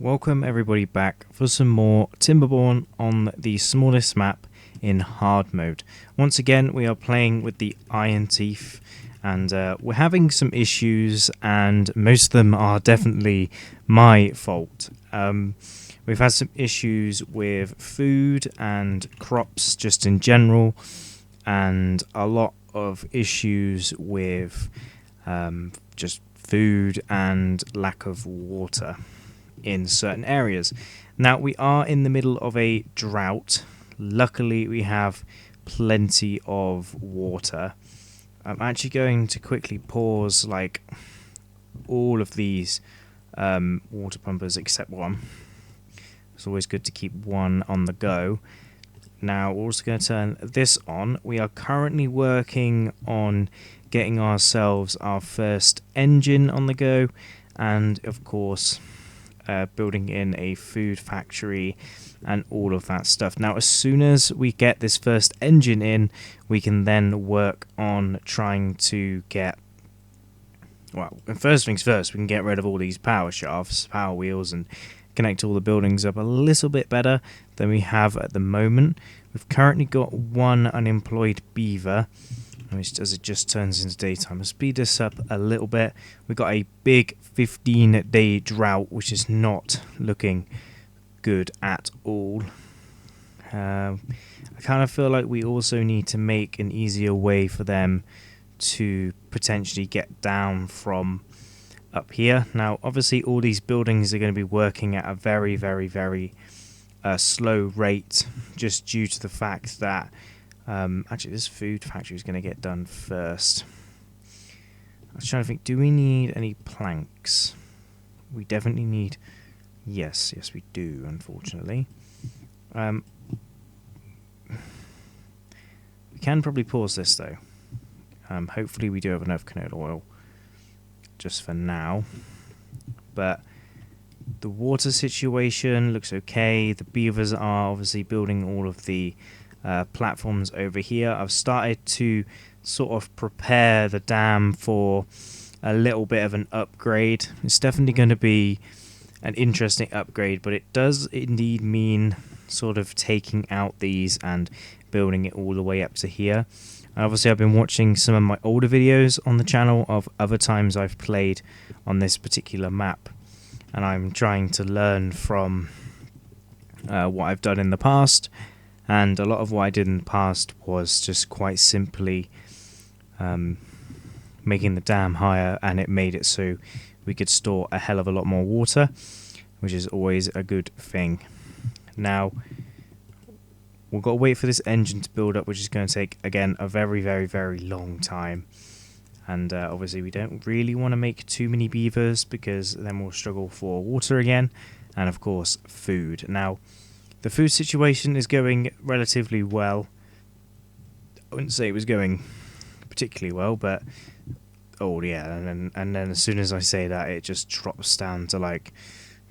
Welcome everybody back for some more Timberborn on the smallest map in hard mode. Once again we are playing with the Iron Teeth and we're having some issues, and most of them are definitely my fault. We've had some issues with food and crops just in general, and a lot of issues with just food and lack of water in certain areas. Now we are in the middle of a drought. Luckily we have plenty of water. I'm actually going to quickly pause like all of these water pumpers except one. It's always good to keep one on the go. Now we're also going to turn this on. We are currently working on getting ourselves our first engine on the go, and of course building in a food factory and all of that stuff. Now as soon as we get this first engine in, we can then work on trying to get, well, first things first, we can get rid of all these power shafts, power wheels, and connect all the buildings up a little bit better than we have at the moment. We've currently got one unemployed beaver, which, as it just turns into daytime, I'll speed this up a little bit. We've got a big 15-day drought, which is not looking good at all. I kind of feel like we also need to make an easier way for them to potentially get down from up here. Now obviously all these buildings are going to be working at a very slow rate, just due to the fact that actually this food factory is going to get done first. I was trying to think, do we need any planks? We definitely need, yes we do, unfortunately. We can probably pause this though. Hopefully we do have enough canola oil just for now, but the water situation looks okay. The beavers are obviously building all of the platforms over here. I've started to sort of prepare the dam for a little bit of an upgrade. It's definitely going to be an interesting upgrade, but it does indeed mean sort of taking out these and building it all the way up to here. Obviously I've been watching some of my older videos on the channel of other times I've played on this particular map, and I'm trying to learn from what I've done in the past. And a lot of what I did in the past was just quite simply making the dam higher, and it made it so we could store a hell of a lot more water, which is always a good thing. Now we've got to wait for this engine to build up, which is going to take, again, a very long time. And obviously we don't really want to make too many beavers, because then we'll struggle for water again, and of course food. Now the food situation is going relatively well. I wouldn't say it was going particularly well, but oh yeah, and then as soon as I say that, it just drops down to like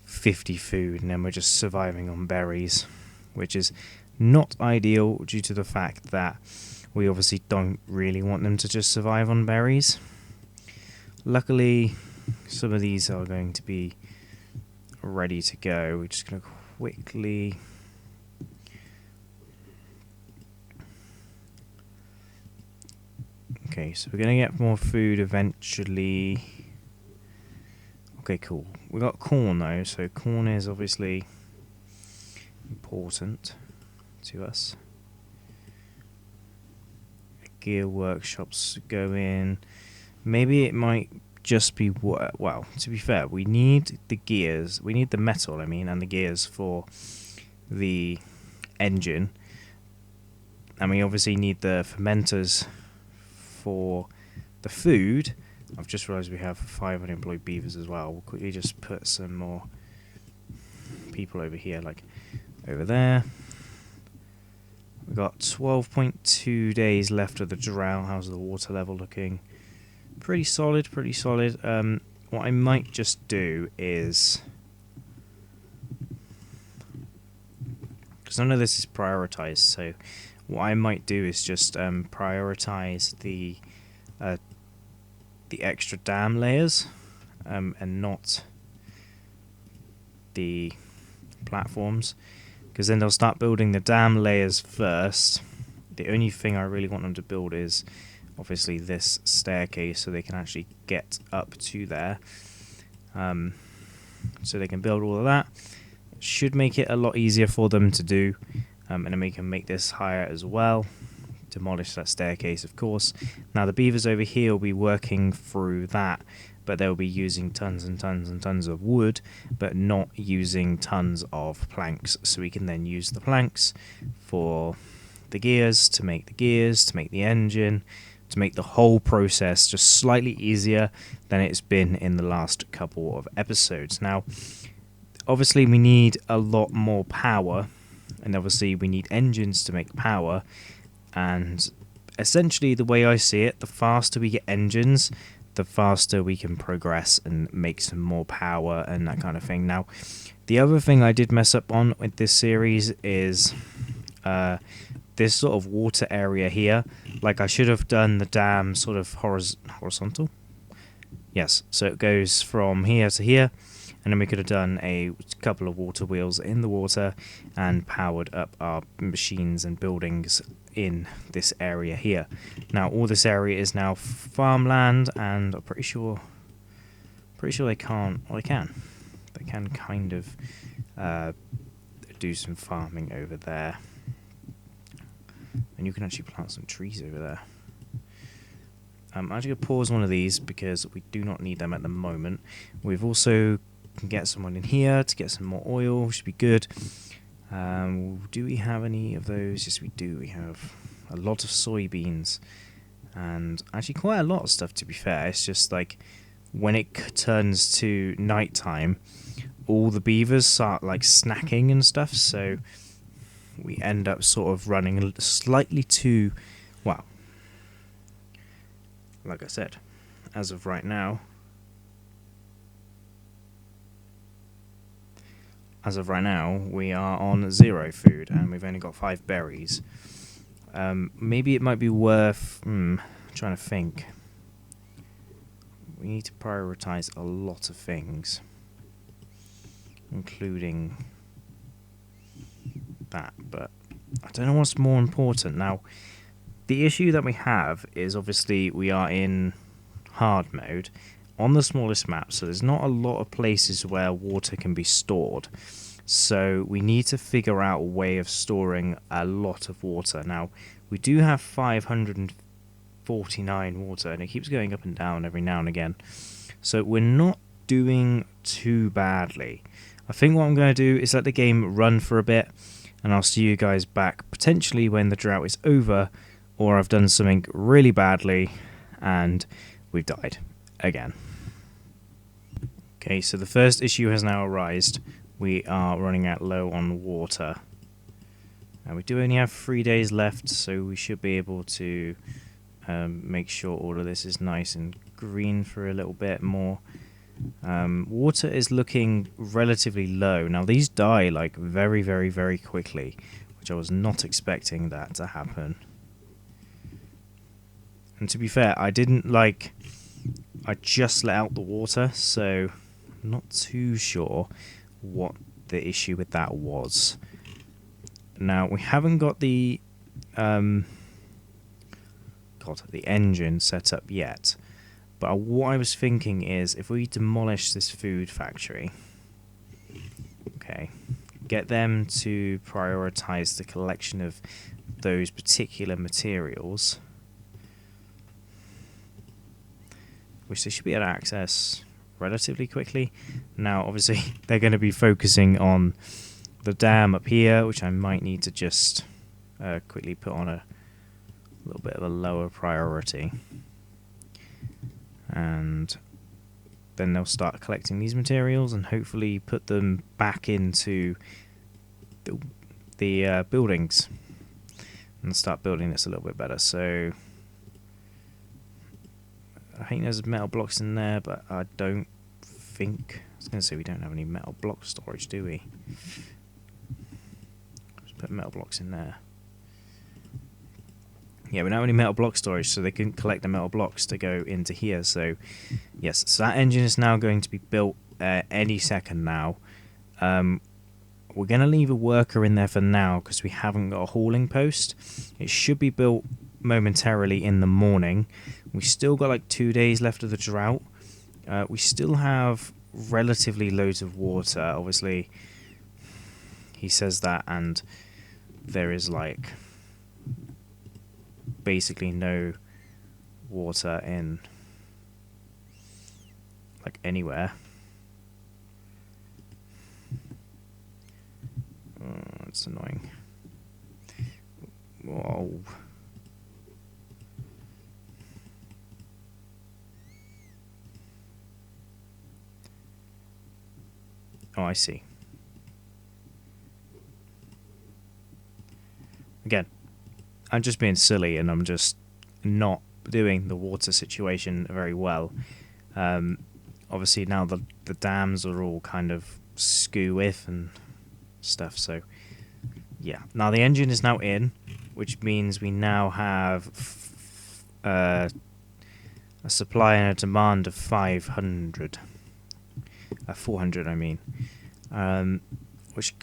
50 food, and then we're just surviving on berries, which is not ideal due to the fact that we obviously don't really want them to just survive on berries. Luckily some of these are going to be ready to go. We're just going to quickly okay, so we're going to get more food eventually. Okay, cool. We got corn though, so corn is obviously important to us. Gear workshops go in. Maybe it might just be, well, to be fair, we need the gears, we need the metal, I mean, and the gears for the engine, and we obviously need the fermenters for the food. I've just realised we have 5 unemployed beavers as well. We'll quickly just put some more people over here, like over there. We've got 12.2 days left of the drought. How's the water level looking? Pretty solid. What I might just do is, because none of this is prioritized, so what I might do is just prioritize the extra dam layers and not the platforms, because then they'll start building the dam layers first. The only thing I really want them to build is obviously this staircase, so they can actually get up to there. So they can build all of that. It should make it a lot easier for them to do, and then we can make this higher as well. Demolish that staircase, of course. Now the beavers over here will be working through that, but they'll be using tons and tons and tons of wood, but not using tons of planks. So we can then use the planks for the gears, to make the engine, to make the whole process just slightly easier than it's been in the last couple of episodes. Now, obviously we need a lot more power, and obviously we need engines to make power, and essentially the way I see it, the faster we get engines, the faster we can progress and make some more power and that kind of thing. Now, the other thing I did mess up on with this series is this sort of water area here. Like, I should have done the dam sort of horizontal. Yes, so it goes from here to here, and then we could have done a couple of water wheels in the water and powered up our machines and buildings in this area here. Now all this area is now farmland, and I'm pretty sure they can't, well, they can kind of do some farming over there, and you can actually plant some trees over there. I'm actually going to pause one of these because we do not need them at the moment. We've also can get someone in here to get some more oil, should be good. Do we have any of those? Yes, we do. We have a lot of soybeans, and actually quite a lot of stuff, to be fair. It's just like when it turns to night time, all the beavers start like snacking and stuff, so we end up sort of running slightly too, well, like I said, as of right now, we are on 0 food, and we've only got 5 berries. Maybe it might be worth trying to think. We need to prioritize a lot of things, including that, but I don't know what's more important. Now, the issue that we have is obviously we are in hard mode on the smallest map, so there's not a lot of places where water can be stored. So we need to figure out a way of storing a lot of water. Now, we do have 549 water, and it keeps going up and down every now and again. So we're not doing too badly. I think what I'm going to do is let the game run for a bit, and I'll see you guys back potentially when the drought is over, or I've done something really badly and we've died again. Okay, so the first issue has now arisen. We are running out low on water. And we do only have 3 days left, so we should be able to make sure all of this is nice and green for a little bit more. Water is looking relatively low. Now, these die like very, very, very quickly, which I was not expecting that to happen. And to be fair, I just let out the water, so I'm not too sure what the issue with that was. Now, we haven't got the engine set up yet, but what I was thinking is if we demolish this food factory, okay, get them to prioritize the collection of those particular materials, which they should be able to access relatively quickly. Now, obviously, they're going to be focusing on the dam up here, which I might need to just quickly put on a little bit of a lower priority. And then they'll start collecting these materials and hopefully put them back into the buildings and start building this a little bit better. So I think there's metal blocks in there, but I don't think... I was going to say we don't have any metal block storage, do we? Let's put metal blocks in there. Yeah, we don't have any metal block storage, so they can collect the metal blocks to go into here. So, yes, so that engine is now going to be built any second now. We're going to leave a worker in there for now because we haven't got a hauling post. It should be built momentarily in the morning. We still got like 2 days left of the drought. We still have relatively loads of water. Obviously, he says that, and there is like basically no water in like anywhere. Oh, it's annoying. Whoa. Oh, I see. Again, I'm just being silly, and I'm just not doing the water situation very well. Obviously, now the dams are all kind of skew with and stuff, so yeah. Now the engine is now in, which means we now have a supply and a demand of 500. 400, I mean. Which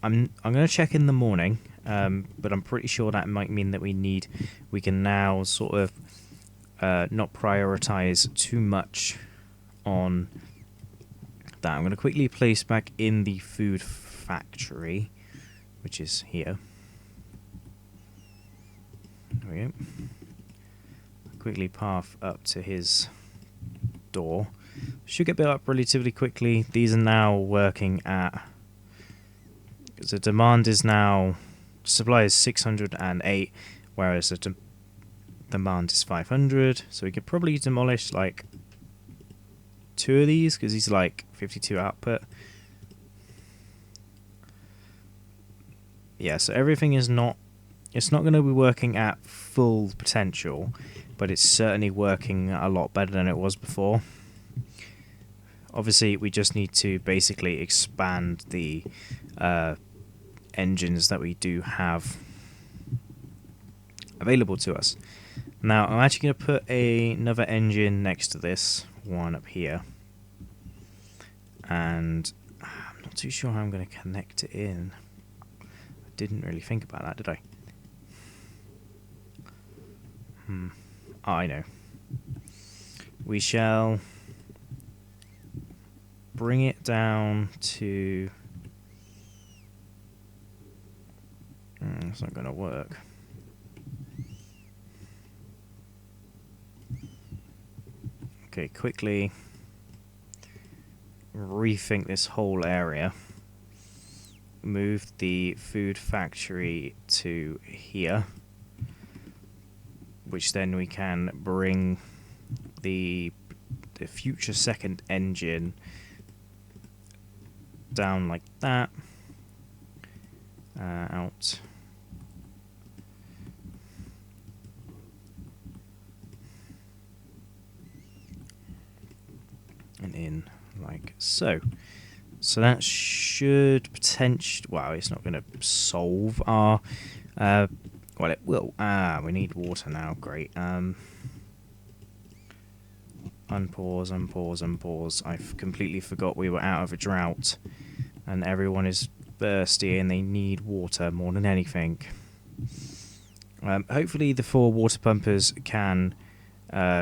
I'm going to check in the morning, but I'm pretty sure that might mean that we can now sort of not prioritize too much on that. I'm going to quickly place back in the food factory, which is here. There we go. Quickly path up to his door. Should get built up relatively quickly. These are now working at... The demand is now... Supply is 608, whereas the demand is 500. So we could probably demolish like 2 of these, because he's like 52 output. Yeah, so everything is not... It's not going to be working at full potential, but it's certainly working a lot better than it was before. Obviously, we just need to basically expand the engines that we do have available to us. Now, I'm actually going to put another engine next to this one up here. And I'm not too sure how I'm going to connect it in. I didn't really think about that, did I? Oh, I know. We shall bring it down to... it's not going to work. Okay, quickly rethink this whole area. Move the food factory to here, which then we can bring the future second engine down like that, out, and in like so. So that should potentially... Wow, it's not going to solve our... well, it will. We need water now. Great. Unpause. I've completely forgot we were out of a drought, and everyone is thirsty and they need water more than anything. Hopefully the 4 water pumpers can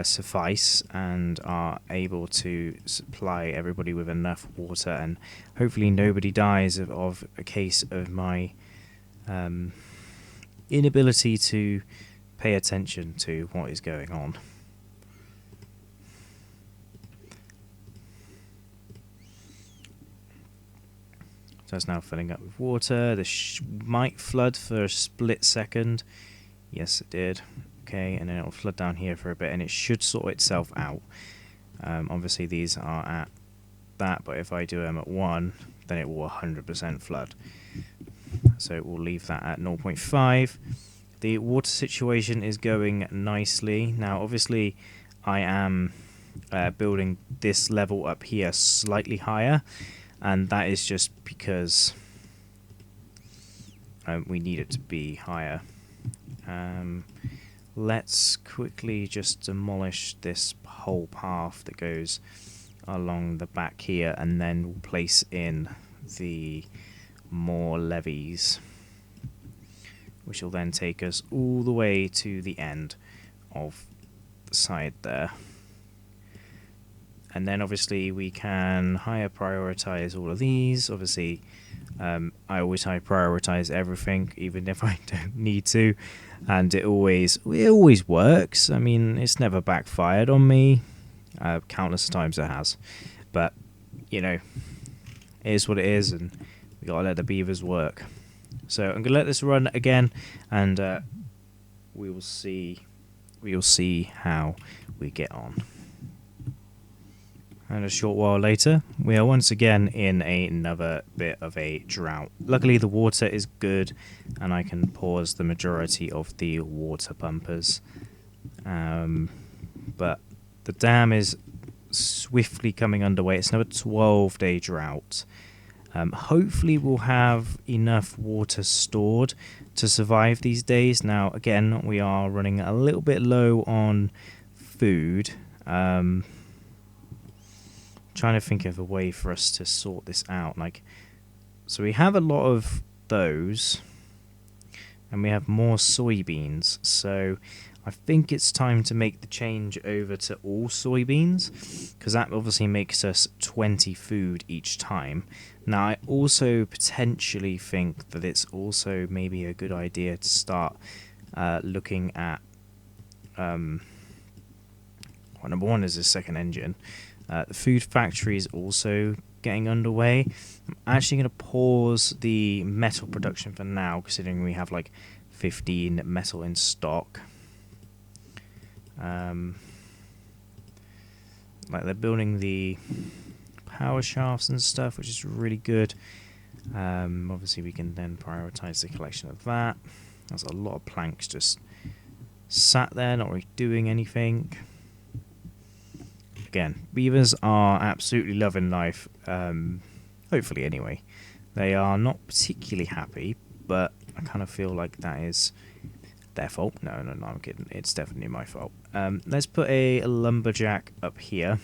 suffice and are able to supply everybody with enough water, and hopefully nobody dies of a case of my inability to pay attention to what is going on. So it's now filling up with water. This might flood for a split second. Yes, it did. Okay, and then it'll flood down here for a bit, and it should sort itself out. Obviously, these are at that, but if I do them at 1, then it will 100% flood. So it will leave that at 0.5. The water situation is going nicely. Now, obviously, I am building this level up here slightly higher, and that is just because we need it to be higher. Let's quickly just demolish this whole path that goes along the back here, and then we'll place in the more levees, which will then take us all the way to the end of the side there. And then obviously we can higher prioritize all of these. Obviously, I always high prioritize everything, even if I don't need to, and it always works. I mean, it's never backfired on me. Countless times it has, but you know, it is what it is, and we gotta let the beavers work. So I'm gonna let this run again, and we will see how we get on. And a short while later, we are once again in another bit of a drought. Luckily, the water is good, and I can pause the majority of the water pumpers. But the dam is swiftly coming underway. It's another 12-day drought. Hopefully, we'll have enough water stored to survive these days. Now, again, we are running a little bit low on food. Trying to think of a way for us to sort this out. So we have a lot of those, and we have more soybeans. So I think it's time to make the change over to all soybeans, because that obviously makes us 20 food each time. Now I also potentially think that it's also maybe a good idea to start looking at well, number one is the second engine. The food factory is also getting underway. I'm actually going to pause the metal production for now, considering we have like 15 metal in stock. Like they're building the power shafts and stuff, which is really good. Obviously, we can then prioritize the collection of that. There's a lot of planks just sat there, not really doing anything. Again, beavers are absolutely loving life, hopefully anyway. They are not particularly happy, but I kind of feel like that is their fault. No, I'm kidding. It's definitely my fault. Let's put a lumberjack up here.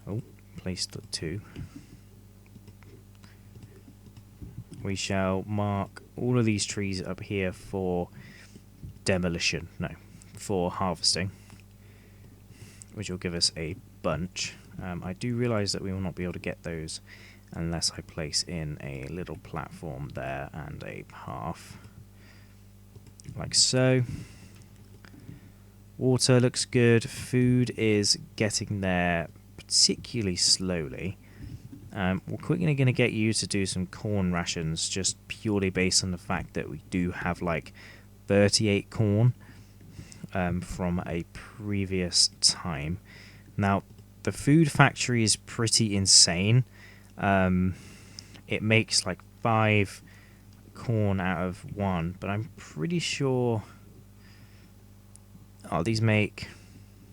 Oh, placed at 2. We shall mark all of these trees up here for demolition. No, for harvesting, which will give us a bunch. I do realise that we will not be able to get those unless I place in a little platform there and a path. Like so. Water looks good. Food is getting there particularly slowly. We're quickly going to get you to do some corn rations, just purely based on the fact that we do have like 38 corn from a previous time. Now, the food factory is pretty insane. It makes like 5 corn out of 1, but I'm pretty sure... Oh, these make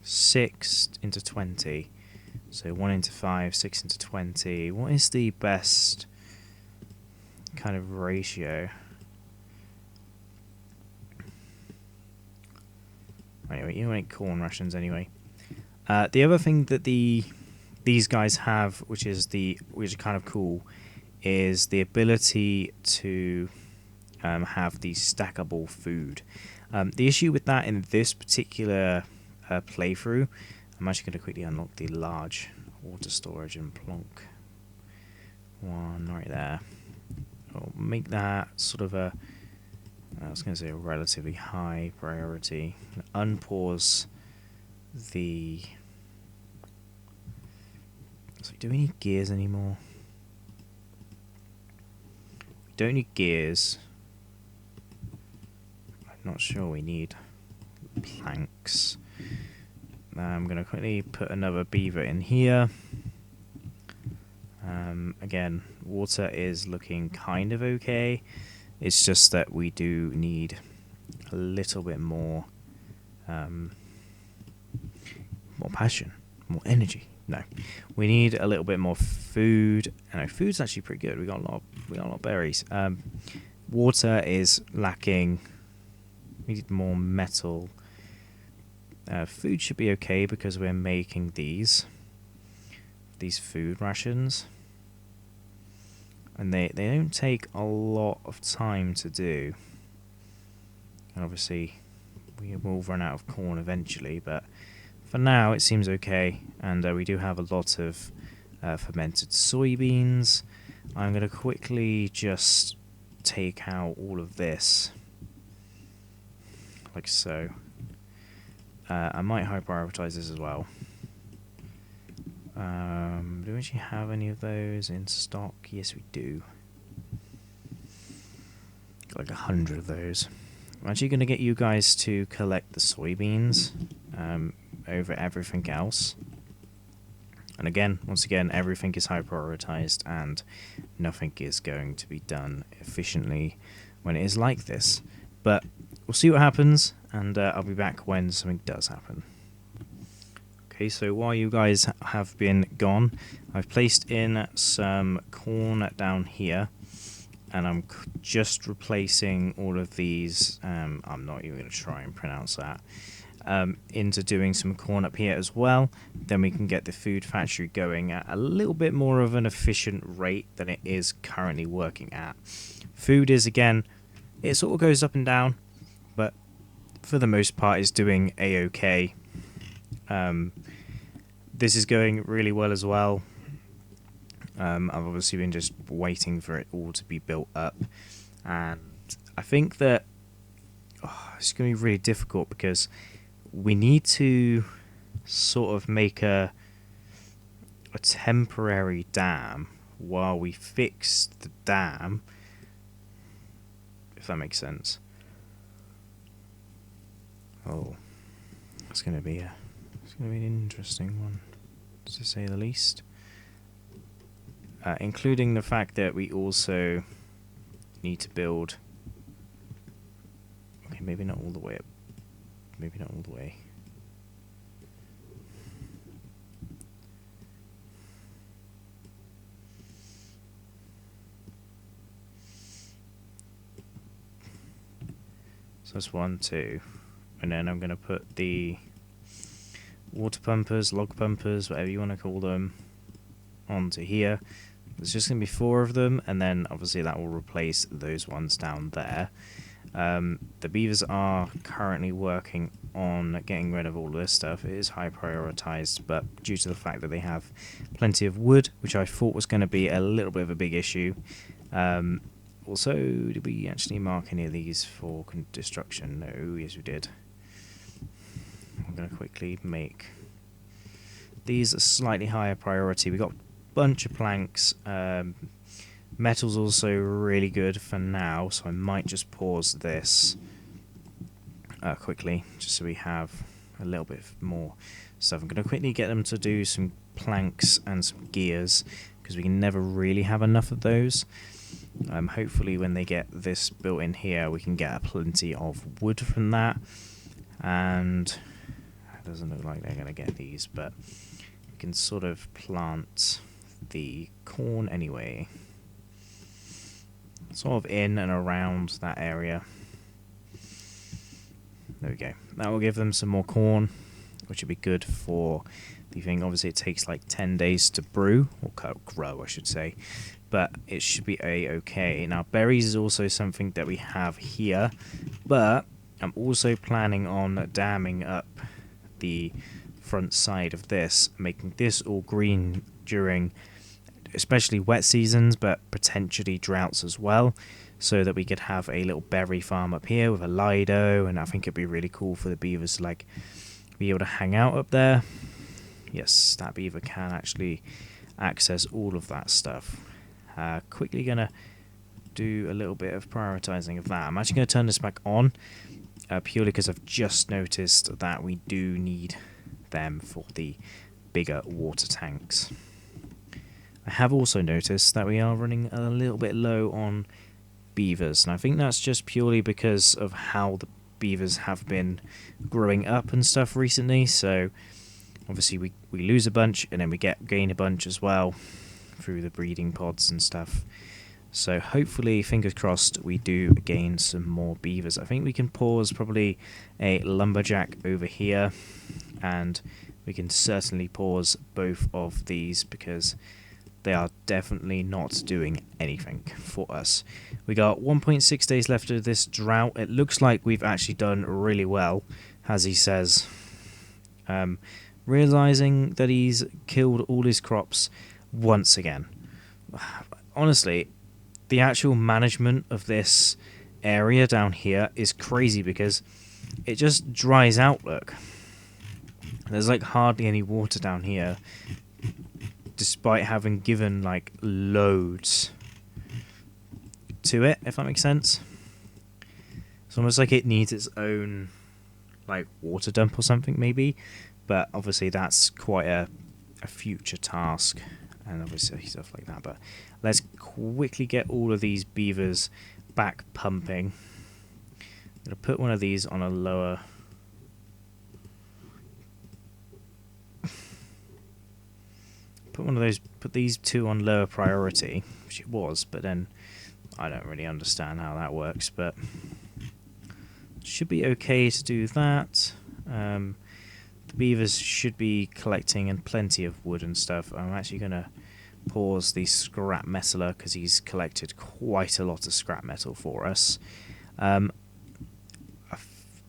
6 into 20. So 1 into 5, 6 into 20. What is the best kind of ratio? Anyway, you make corn rations anyway. The other thing that these guys have, which is kind of cool, is the ability to have the stackable food. The issue with that in this particular playthrough, I'm actually going to quickly unlock the large water storage and plonk one right there. I'll make that sort of a, I was going to say a relatively high priority. Unpause the... So do we need gears anymore? We don't need gears. I'm not sure we need planks. I'm going to quickly put another beaver in here. Again, water is looking kind of okay. It's just that we do need a little bit more passion, more energy. No, we need a little bit more food. No, food's actually pretty good. We got a lot of berries. Water is lacking. We need more metal. Food should be okay because we're making these food rations. and they don't take a lot of time to do. And obviously we will run out of corn eventually, but for now it seems okay. And we do have a lot of fermented soybeans. I'm going to quickly just take out all of this, like so. I might high prioritize this as well. Do we actually have any of those in stock? Yes, we do. Got like 100 of those. I'm actually going to get you guys to collect the soybeans over everything else. And again, once again, everything is high prioritized and nothing is going to be done efficiently when it is like this. But we'll see what happens, and I'll be back when something does happen. Okay, so while you guys have been gone, I've placed in some corn down here, and I'm just replacing all of these, I'm not even going to try and pronounce that, into doing some corn up here as well. Then we can get the food factory going at a little bit more of an efficient rate than it is currently working at. Food is, again, it sort of goes up and down, but for the most part is doing a-okay. This is going really well as well. I've obviously been just waiting for it all to be built up, and I think that it's going to be really difficult because we need to sort of make a temporary dam while we fix the dam, if that makes sense. Oh, it's going to be an interesting one, to say the least. Including the fact that we also need to build. Okay, maybe not all the way up. Maybe not all the way. So that's 1, 2. And then I'm going to put the water pumpers, log pumpers, whatever you want to call them, onto here. There's just going to be 4 of them, and then obviously that will replace those ones down there. The beavers are currently working on getting rid of all of this stuff. It is high prioritized, but due to the fact that they have plenty of wood, which I thought was going to be a little bit of a big issue. Also, did we actually mark any of these for destruction? No, yes we did. I'm going to quickly make these a slightly higher priority. We got bunch of planks. Metal's also really good for now, so I might just pause this quickly, just so we have a little bit more stuff. I'm going to quickly get them to do some planks and some gears, because we can never really have enough of those. Hopefully when they get this built in here, we can get plenty of wood from that, and it doesn't look like they're going to get these, but we can sort of plant the corn anyway, sort of in and around that area. There we go. That will give them some more corn, which would be good for the thing. Obviously it takes like 10 days to brew, or grow I should say, but it should be a-okay. Now berries is also something that we have here, but I'm also planning on damming up the front side of this, making this all green during especially wet seasons, but potentially droughts as well, so that we could have a little berry farm up here with a Lido, and I think it'd be really cool for the beavers to like be able to hang out up there. Yes, that beaver can actually access all of that stuff. Quickly gonna do a little bit of prioritizing of that. I'm actually going to turn this back on, purely because I've just noticed that we do need them for the bigger water tanks. I have also noticed that we are running a little bit low on beavers, and I think that's just purely because of how the beavers have been growing up and stuff recently. So obviously we lose a bunch, and then we gain a bunch as well through the breeding pods and stuff. So hopefully, fingers crossed, we do gain some more beavers. I think we can pause probably a lumberjack over here, and we can certainly pause both of these, because they are definitely not doing anything for us. We got 1.6 days left of this drought. It looks like we've actually done really well, as he says. Realizing that he's killed all his crops once again. Honestly, the actual management of this area down here is crazy because it just dries out, look. There's like hardly any water down here, despite having given like loads to it, if that makes sense. It's almost like it needs its own like water dump or something maybe, but obviously that's quite a future task and obviously stuff like that. But let's quickly get all of these beavers back pumping. I'm going to put one of these on a lower... Put these two on lower priority, which it was, but then I don't really understand how that works, but should be okay to do that. The beavers should be collecting and plenty of wood and stuff. I'm actually going to pause the scrap metaler because he's collected quite a lot of scrap metal for us. I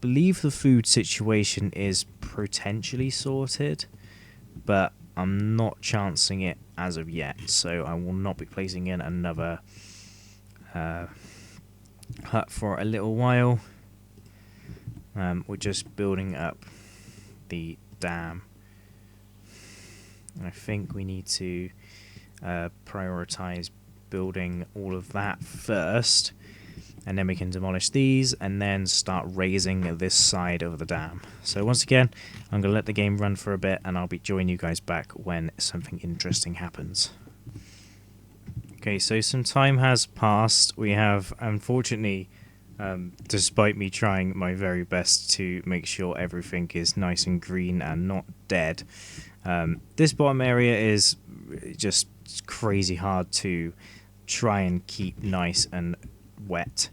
believe the food situation is potentially sorted, but I'm not chancing it as of yet, so I will not be placing in another hut for a little while. We're just building up the dam. I think we need to prioritize building all of that first, and then we can demolish these and then start raising this side of the dam. So once again, I'm going to let the game run for a bit and I'll be joining you guys back when something interesting happens. Okay, so some time has passed. We have, unfortunately, despite me trying my very best to make sure everything is nice and green and not dead, this bottom area is just crazy hard to try and keep nice and wet.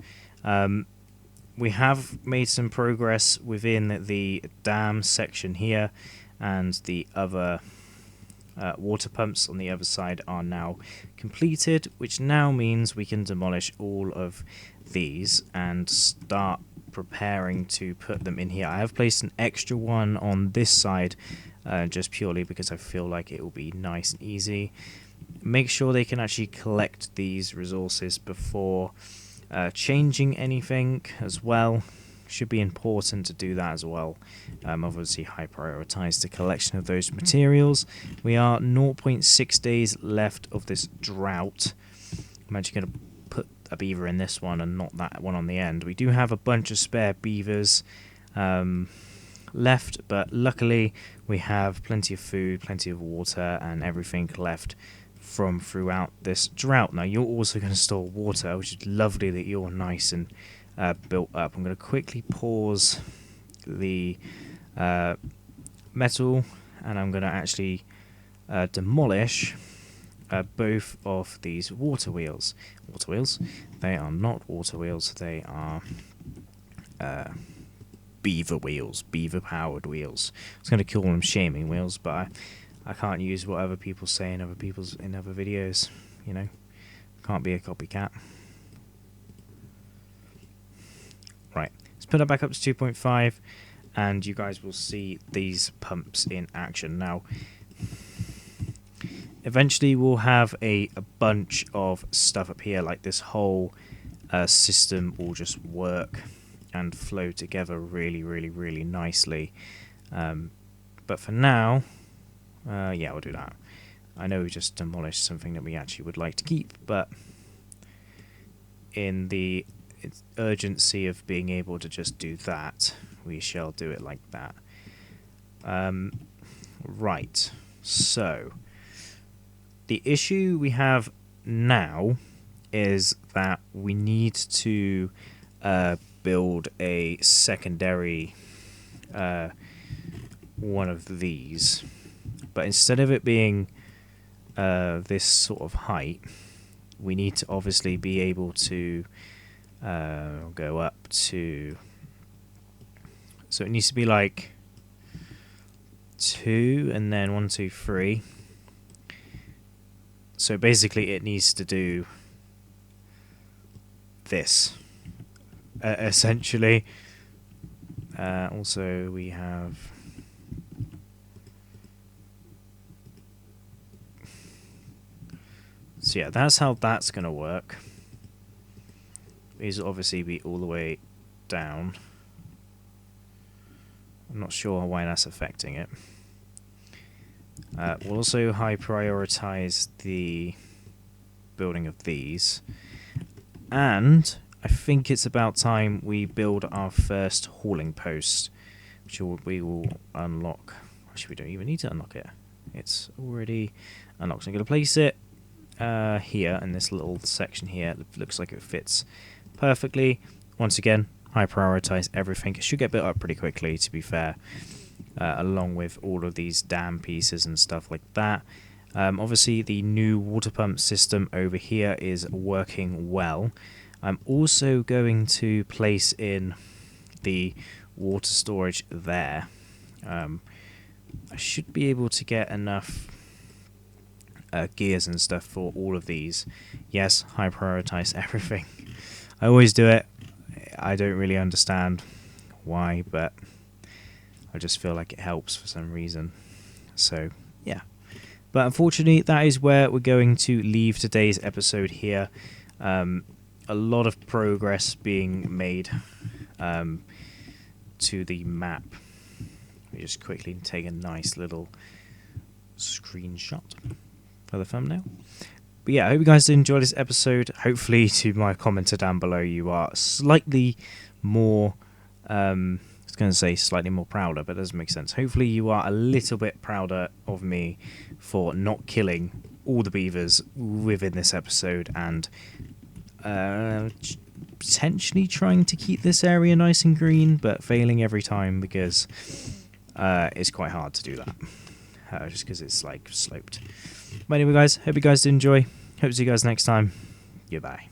We have made some progress within the dam section here, and the other water pumps on the other side are now completed, which now means we can demolish all of these and start preparing to put them in here. I have placed an extra one on this side just purely because I feel like it will be nice and easy. Make sure they can actually collect these resources before changing anything as well. Should be important to do that as well. Obviously high prioritize the collection of those materials. We are 0.6 days left of this drought. I'm actually going to put a beaver in this one and not that one on the end. We do have a bunch of spare beavers left, but luckily we have plenty of food, plenty of water and everything left from throughout this drought. Now you're also going to store water, which is lovely that you're nice and built up. I'm going to quickly pause the metal and I'm going to actually demolish both of these water wheels. Water wheels? They are not water wheels, they are beaver wheels, beaver powered wheels. I was going to call them shaming wheels, but I can't use what other people say in other videos, you know. Can't be a copycat. Right, let's put that back up to 2.5 and you guys will see these pumps in action. Now, eventually we'll have a bunch of stuff up here, like this whole system will just work and flow together really nicely. But for now, yeah, we'll do that. I know we just demolished something that we actually would like to keep, but in the urgency of being able to just do that, we shall do it like that. Right, so the issue we have now is that we need to build a secondary one of these. But instead of it being this sort of height, we need to obviously be able to go up to... So it needs to be like 2 and then 1, 2, 3. So basically it needs to do this, essentially. Also we have so yeah, that's how that's gonna work. These will obviously be all the way down. I'm not sure why that's affecting it. We'll also high prioritize the building of these, and I think it's about time we build our first hauling post, which we will unlock. Actually, we don't even need to unlock it. It's already unlocked. So I'm going to place it here in this little section here. It looks like it fits perfectly. Once again, high prioritize everything. It should get built up pretty quickly, to be fair, along with all of these dam pieces and stuff like that. Obviously, the new water pump system over here is working well. I'm also going to place in the water storage there. I should be able to get enough gears and stuff for all of these. Yes, high prioritize everything. I always do it. I don't really understand why, but I just feel like it helps for some reason. So, yeah. But unfortunately, that is where we're going to leave today's episode here. A lot of progress being made to the map. We just quickly take a nice little screenshot for the thumbnail. But yeah, I hope you guys did enjoy this episode. Hopefully, to my commenter down below, you are slightly more, I was going to say slightly more prouder, but it doesn't make sense. Hopefully, you are a little bit prouder of me for not killing all the beavers within this episode and potentially trying to keep this area nice and green, but failing every time because it's quite hard to do that. Just because it's like sloped. But anyway, guys, hope you guys did enjoy. Hope to see you guys next time. Goodbye.